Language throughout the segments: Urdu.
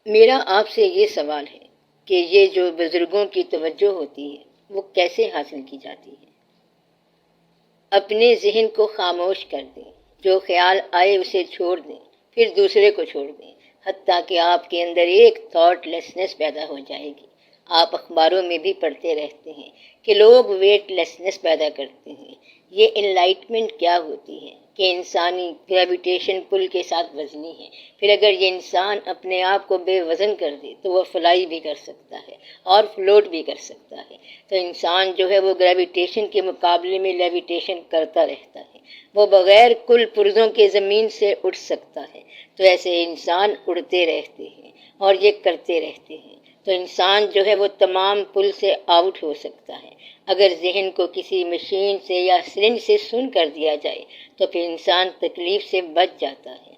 میرا آپ سے یہ سوال ہے کہ یہ جو بزرگوں کی توجہ ہوتی ہے وہ کیسے حاصل کی جاتی ہے؟ اپنے ذہن کو خاموش کر دیں، جو خیال آئے اسے چھوڑ دیں، پھر دوسرے کو چھوڑ دیں، حتیٰ کہ آپ کے اندر ایک تھاٹ لیسنس پیدا ہو جائے گی۔ آپ اخباروں میں بھی پڑھتے رہتے ہیں کہ لوگ ویٹ لیسنس پیدا کرتے ہیں۔ یہ انلائٹمنٹ کیا ہوتی ہے کہ انسانی گریویٹیشن پل کے ساتھ وزنی ہے۔ پھر اگر یہ انسان اپنے آپ کو بے وزن کر دے تو وہ فلائی بھی کر سکتا ہے اور فلوٹ بھی کر سکتا ہے۔ تو انسان جو ہے وہ گریویٹیشن کے مقابلے میں لیویٹیشن کرتا رہتا ہے۔ وہ بغیر کل پرزوں کے زمین سے اٹھ سکتا ہے۔ تو ایسے انسان اڑتے رہتے ہیں اور یہ کرتے رہتے ہیں۔ تو انسان جو ہے وہ تمام پل سے آؤٹ ہو سکتا ہے۔ اگر ذہن کو کسی مشین سے یا سرنج سے سن کر دیا جائے تو پھر انسان تکلیف سے بچ جاتا ہے۔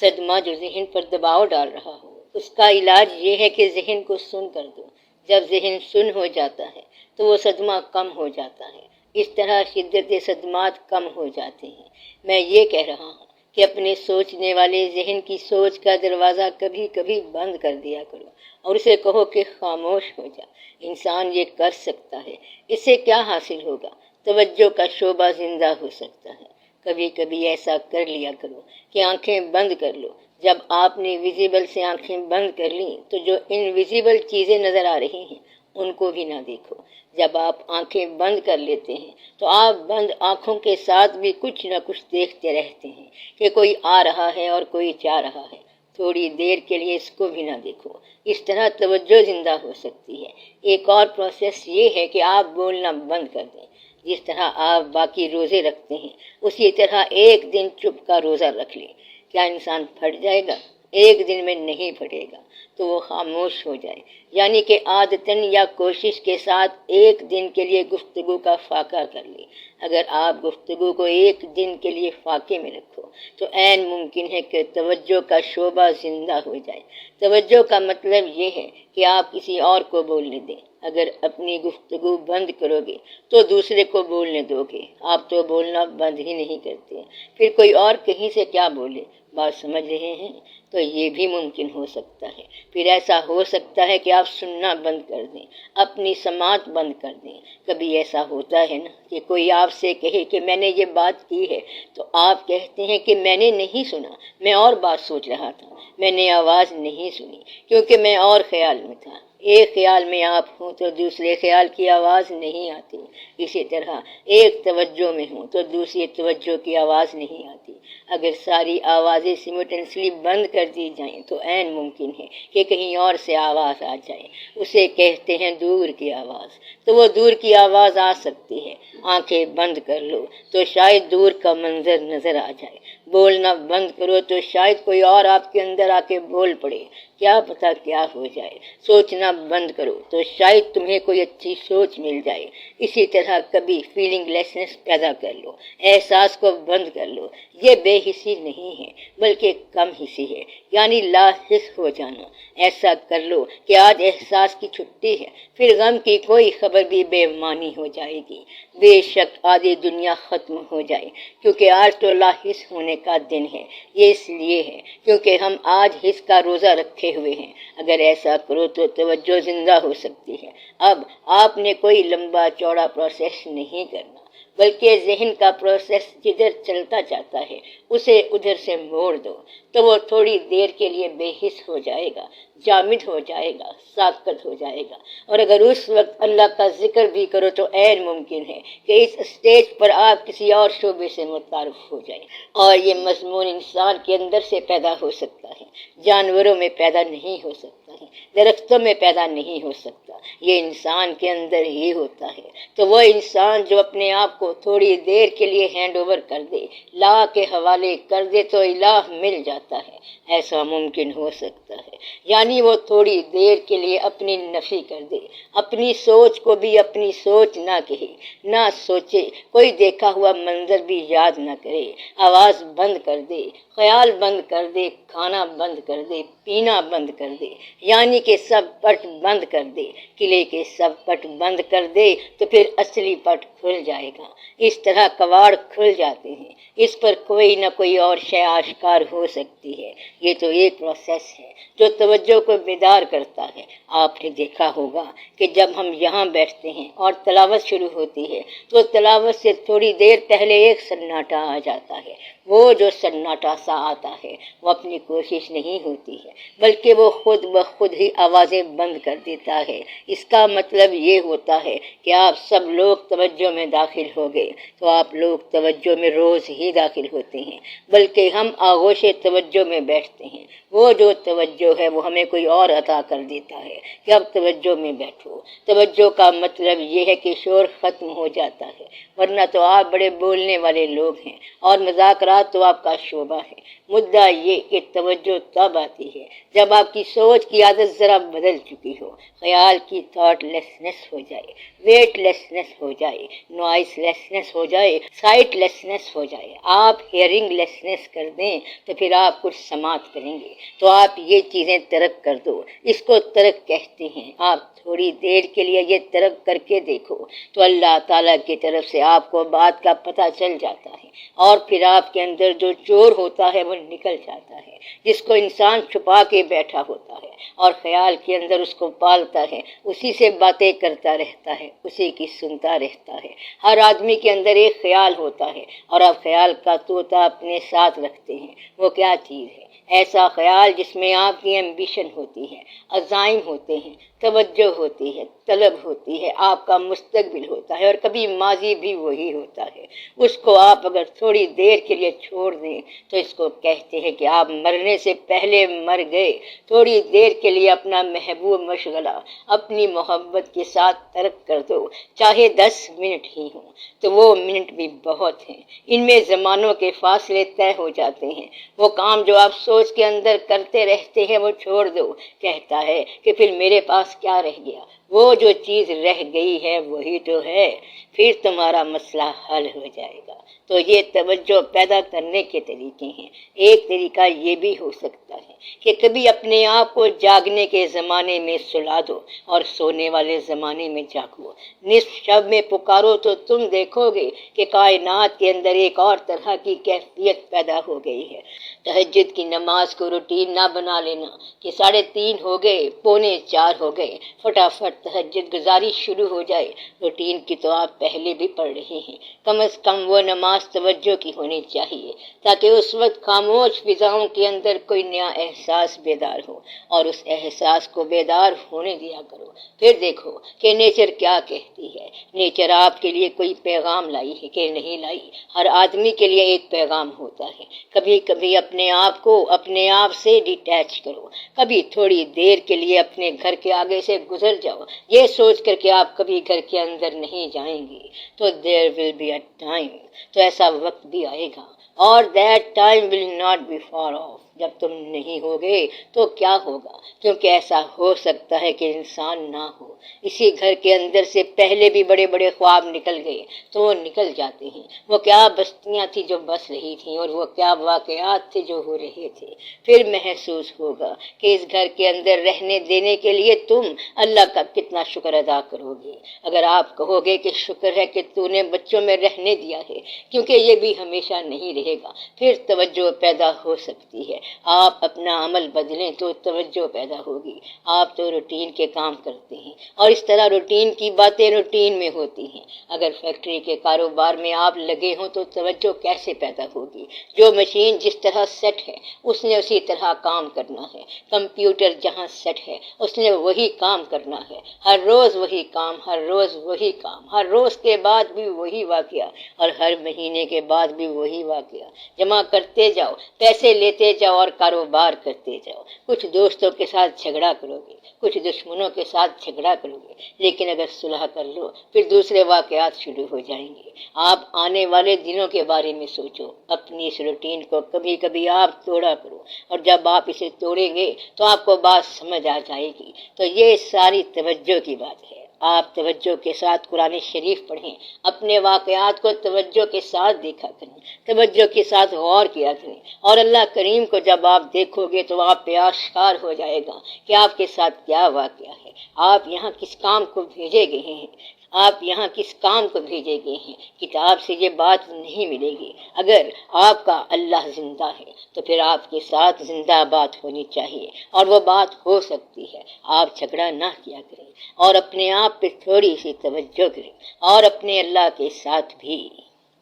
صدمہ جو ذہن پر دباؤ ڈال رہا ہو، اس کا علاج یہ ہے کہ ذہن کو سن کر دو۔ جب ذہن سن ہو جاتا ہے تو وہ صدمہ کم ہو جاتا ہے۔ اس طرح شدت صدمات کم ہو جاتے ہیں۔ میں یہ کہہ رہا ہوں کہ اپنے سوچنے والے ذہن کی سوچ کا دروازہ کبھی کبھی بند کر دیا کرو اور اسے کہو کہ خاموش ہو جا۔ انسان یہ کر سکتا ہے۔ اس سے کیا حاصل ہوگا؟ توجہ کا شعبہ زندہ ہو سکتا ہے۔ کبھی کبھی ایسا کر لیا کرو کہ آنکھیں بند کر لو۔ جب آپ نے ویزیبل سے آنکھیں بند کر لیں تو جو انویزیبل چیزیں نظر آ رہی ہیں ان کو بھی نہ دیکھو۔ جب آپ آنکھیں بند کر لیتے ہیں تو آپ بند آنکھوں کے ساتھ بھی کچھ نہ کچھ دیکھتے رہتے ہیں کہ کوئی آ رہا ہے اور کوئی جا رہا ہے۔ تھوڑی دیر کے لیے اس کو بھی نہ دیکھو۔ اس طرح توجہ زندہ ہو سکتی ہے۔ ایک اور پروسیس یہ ہے کہ آپ بولنا بند کر دیں۔ جس طرح آپ باقی روزے رکھتے ہیں اسی طرح ایک دن چپ کا روزہ رکھ لیں۔ کیا انسان پھٹ جائے گا؟ ایک دن میں نہیں پھٹے گا تو وہ خاموش ہو جائے، یعنی کہ عادتاً یا کوشش کے ساتھ ایک دن کے لیے گفتگو کا فاقہ کر لیں۔ اگر آپ گفتگو کو ایک دن کے لیے فاقے میں رکھو تو عین ممکن ہے کہ توجہ کا شعبہ زندہ ہو جائے۔ توجہ کا مطلب یہ ہے کہ آپ کسی اور کو بولنے دیں۔ اگر اپنی گفتگو بند کرو گے تو دوسرے کو بولنے دو گے۔ آپ تو بولنا بند ہی نہیں کرتے، پھر کوئی اور کہیں سے کیا بولے؟ بات سمجھ رہے ہیں؟ تو یہ بھی ممکن ہو سکتا ہے۔ پھر ایسا ہو سکتا ہے کہ آپ سننا بند کر دیں، اپنی سماعت بند کر دیں۔ کبھی ایسا ہوتا ہے نا کہ کوئی آپ سے کہے کہ میں نے یہ بات کی ہے تو آپ کہتے ہیں کہ میں نے نہیں سنا، میں اور بات سوچ رہا تھا، میں نے آواز نہیں سنی کیونکہ میں اور خیال میں تھا۔ ایک خیال میں آپ ہوں تو دوسرے خیال کی آواز نہیں آتی۔ اسی طرح ایک توجہ میں ہوں تو دوسری توجہ کی آواز نہیں آتی۔ اگر ساری آوازیں سیملٹینسلی بند کر دی جائیں تو عین ممکن ہے کہ کہیں اور سے آواز آ جائے۔ اسے کہتے ہیں دور کی آواز۔ تو وہ دور کی آواز آ سکتی ہے۔ آنکھیں بند کر لو تو شاید دور کا منظر نظر آ جائے۔ بولنا بند کرو تو شاید کوئی اور آپ کے اندر آ کے بول پڑے۔ کیا پتہ کیا ہو جائے۔ سوچنا بند کرو تو شاید تمہیں کوئی اچھی سوچ مل جائے۔ اسی طرح کبھی فیلنگ لیسنس پیدا کر لو، احساس کو بند کر لو۔ یہ بے حسی نہیں ہے بلکہ کم حسی ہے، یعنی لا حس ہو جانا۔ ایسا کر لو کہ آج احساس کی چھٹی ہے، پھر غم کی کوئی خبر بھی بے معنی ہو جائے گی۔ بے شک آدھی دنیا ختم ہو جائے کیونکہ آج تو لا حس ہونے کا دن ہے۔ یہ اس لیے ہے کیونکہ ہم آج حس کا روزہ رکھے ہوئے ہیں۔ اگر ایسا کرو تو توجہ زندہ ہو سکتی ہے۔ اب آپ نے کوئی لمبا چوڑا پروسیس نہیں کرنا بلکہ ذہن کا پروسیس جدھر چلتا جاتا ہے اسے ادھر سے موڑ دو تو وہ تھوڑی دیر کے لیے بے حس ہو جائے گا، جامد ہو جائے گا، ساکت ہو جائے گا۔ اور اگر اس وقت اللہ کا ذکر بھی کرو تو عین ممکن ہے کہ اس سٹیج پر آپ کسی اور شعبے سے متعارف ہو جائیں اور یہ مضمون انسان کے اندر سے پیدا ہو سکتا ہے، جانوروں میں پیدا نہیں ہو سکتا ہے، درختوں میں پیدا نہیں ہو سکتا، یہ انسان کے اندر ہی ہوتا ہے۔ تو وہ انسان جو اپنے آپ کو تھوڑی دیر کے لیے ہینڈ اوور کر دے، لا کے حوالے کر دے تو الہ مل جاتا ہے۔ ایسا ممکن ہو سکتا ہے، یعنی وہ تھوڑی دیر کے لیے اپنی نفی کر دے، اپنی سوچ کو بھی اپنی سوچ نہ کہے، نہ سوچے، کوئی دیکھا ہوا منظر بھی یاد نہ کرے، آواز بند کر دے، خیال بند کر دے، کھانا بند کر دے، پینا بند کر دے، یعنی کہ سب پٹ بند کر دے، قلعے کے سب پٹ بند کر دے تو پھر اصلی پٹ کھل جائے گا۔ اس طرح کواڑ کھل جاتے ہیں، اس پر کوئی نہ کوئی اور شے آشکار ہو سکتی ہے۔ یہ تو ایک پروسیس ہے جو توجہ کو بیدار کرتا ہے۔ آپ نے دیکھا ہوگا کہ جب ہم یہاں بیٹھتے ہیں اور تلاوت شروع ہوتی ہے تو تلاوت سے تھوڑی دیر پہلے ایک سناٹا آ جاتا ہے۔ وہ جو سناٹا سا آتا ہے وہ اپنی کوشش نہیں ہوتی ہے، بلکہ وہ خود بخود ہی آوازیں بند کر دیتا ہے۔ اس کا مطلب یہ ہوتا ہے کہ آپ سب لوگ توجہ میں داخل ہو گئے، تو آپ لوگ توجہ میں روز ہی داخل ہوتے ہیں، بلکہ ہم آغوش توجہ میں بیٹھتے ہیں۔ وہ جو توجہ ہے وہ ہمیں کوئی اور عطا کر دیتا ہے کہ اب توجہ میں بیٹھو۔ توجہ کا مطلب یہ ہے کہ شور ختم ہو جاتا ہے، ورنہ تو آپ بڑے بولنے والے لوگ ہیں اور مذاکرات تو آپ کا شعبہ ہے۔ مدعا یہ کہ توجہ تب آتی ہے جب آپ کی سوچ کی عادت ذرا بدل چکی ہو، خیال کی تھاٹ لیسنس ہو جائے، ویٹ لیسنس ہو جائے، نوائس لیسنس ہو جائے، سائٹ لیسنس ہو جائے، آپ ہیئرنگ لیسنس کر دیں تو پھر آپ کچھ سماعت کریں گے۔ تو آپ یہ چیزیں ترک کر دو، اس کو ترک کہتے ہیں۔ آپ تھوڑی دیر کے لیے یہ ترک کر کے دیکھو تو اللہ تعالیٰ کی طرف سے آپ کو بات کا پتہ چل جاتا ہے، اور پھر آپ کے اندر جو چور ہوتا ہے وہ نکل جاتا ہے، جس کو انسان چھپا کے بیٹھا ہوتا ہے اور خیال کے اندر اس کو پالتا ہے، اسی سے باتیں کرتا رہتا ہے، اسی کی سنتا رہتا ہے۔ ہر آدمی کے اندر ایک خیال ہوتا ہے اور آپ خیال کا طوطا اپنے ساتھ رکھتے ہیں۔ وہ کیا چیز ہے؟ ایسا خیال جس میں آپ کی ایمبیشن ہوتی ہے، عزائم ہوتے ہیں، توجہ ہوتی ہے، طلب ہوتی ہے، آپ کا مستقبل ہوتا ہے، اور کبھی ماضی بھی وہی ہوتا ہے۔ اس کو آپ اگر تھوڑی دیر کے لیے چھوڑ دیں تو اس کو کہتے ہیں کہ آپ مرنے سے پہلے مر گئے۔ تھوڑی دیر کے لیے اپنا محبوب مشغلہ اپنی محبت کے ساتھ ترک کر دو، چاہے 10 منٹ ہی ہوں تو وہ منٹ بھی بہت ہیں۔ ان میں زمانوں کے فاصلے طے ہو جاتے ہیں۔ وہ کام جو آپ سوچ کے اندر کرتے رہتے ہیں وہ چھوڑ دو۔ کہتا ہے کہ پھر میرے پاس کیا رہ گیا؟ وہ جو چیز رہ گئی ہے وہی تو ہے، پھر تمہارا مسئلہ حل ہو جائے گا۔ تو یہ توجہ پیدا کرنے کے طریقے ہیں۔ ایک طریقہ یہ بھی ہو سکتا ہے کہ کبھی اپنے آپ کو جاگنے کے زمانے میں سلا دو اور سونے والے زمانے میں جاگو۔ نصف شب میں پکارو تو تم دیکھو گے کہ کائنات کے اندر ایک اور طرح کی کیفیت پیدا ہو گئی ہے۔ تہجد کی نماز کو روٹین نہ بنا لینا کہ 3:30 ہو گئے، 3:45 ہو گئے، فٹافٹ تہجد گزاری شروع ہو جائے۔ روٹین کی تو آپ پہلے بھی پڑھ رہے ہیں۔ کم از کم وہ نماز توجہ کی ہونی چاہیے تاکہ اس وقت خاموش فضاؤں کے اندر کوئی نیا احساس بیدار ہو، اور اس احساس کو بیدار ہونے دیا کرو۔ پھر دیکھو کہ نیچر کیا کہتی ہے۔ نیچر آپ کے لیے کوئی پیغام لائی ہے کہ نہیں لائی؟ ہر آدمی کے لیے ایک پیغام ہوتا ہے۔ کبھی کبھی اپنے آپ کو اپنے آپ سے ڈیٹیچ کرو، کبھی تھوڑی دیر کے لیے اپنے گھر کے آگے سے گزر جاؤ، یہ سوچ کر کہ آپ کبھی گھر کے اندر نہیں جائیں گے۔ تو there will be a time، تو ایسا وقت بھی آئے گا، اور that time will not be far off۔ جب تم نہیں ہوگے تو کیا ہوگا؟ کیونکہ ایسا ہو سکتا ہے کہ انسان نہ ہو۔ اسی گھر کے اندر سے پہلے بھی بڑے بڑے خواب نکل گئے تو وہ نکل جاتے ہیں۔ وہ کیا بستیاں تھیں جو بس رہی تھیں، اور وہ کیا واقعات تھے جو ہو رہے تھے۔ پھر محسوس ہوگا کہ اس گھر کے اندر رہنے دینے کے لیے تم اللہ کا کتنا شکر ادا کرو گے۔ اگر آپ کہو گے کہ شکر ہے کہ تو نے بچوں میں رہنے دیا ہے، کیونکہ یہ بھی ہمیشہ نہیں رہے گا، پھر توجہ پیدا ہو سکتی ہے۔ آپ اپنا عمل بدلیں تو توجہ پیدا ہوگی۔ آپ تو روٹین کے کام کرتے ہیں، اور اس طرح روٹین کی باتیں روٹین میں ہوتی ہیں۔ اگر فیکٹری کے کاروبار میں آپ لگے ہوں تو توجہ کیسے پیدا ہوگی؟ جو مشین جس طرح سیٹ ہے اس نے اسی طرح کام کرنا ہے۔ کمپیوٹر جہاں سیٹ ہے اس نے وہی کام کرنا ہے۔ ہر روز وہی کام، ہر روز وہی کام، ہر روز کے بعد بھی وہی واقعہ، اور ہر مہینے کے بعد بھی وہی واقعہ۔ جمع کرتے جاؤ، پیسے لیتے جاؤ اور کاروبار کرتے جاؤ۔ کچھ دوستوں کے ساتھ جھگڑا کرو گے، کچھ دشمنوں کے ساتھ جھگڑا کرو گے، لیکن اگر صلح کر لو پھر دوسرے واقعات شروع ہو جائیں گے۔ آپ آنے والے دنوں کے بارے میں سوچو۔ اپنی اس روٹین کو کبھی کبھی آپ توڑا کرو، اور جب آپ اسے توڑیں گے تو آپ کو بات سمجھ آ جائے گی۔ تو یہ ساری توجہ کی بات ہے۔ آپ توجہ کے ساتھ قرآن شریف پڑھیں، اپنے واقعات کو توجہ کے ساتھ دیکھا کریں، توجہ کے ساتھ غور کیا کریں، اور اللہ کریم کو جب آپ دیکھو گے تو آپ پہ آشکار ہو جائے گا کہ آپ کے ساتھ کیا واقعہ ہے، آپ یہاں کس کام کو بھیجے گئے ہیں، آپ یہاں کس کام کو بھیجے گئے ہیں۔ کتاب سے یہ بات نہیں ملے گی۔ اگر آپ کا اللہ زندہ ہے تو پھر آپ کے ساتھ زندہ بات ہونی چاہیے، اور وہ بات ہو سکتی ہے۔ آپ جھگڑا نہ کیا کریں اور اپنے آپ پہ تھوڑی سی توجہ کریں، اور اپنے اللہ کے ساتھ بھی۔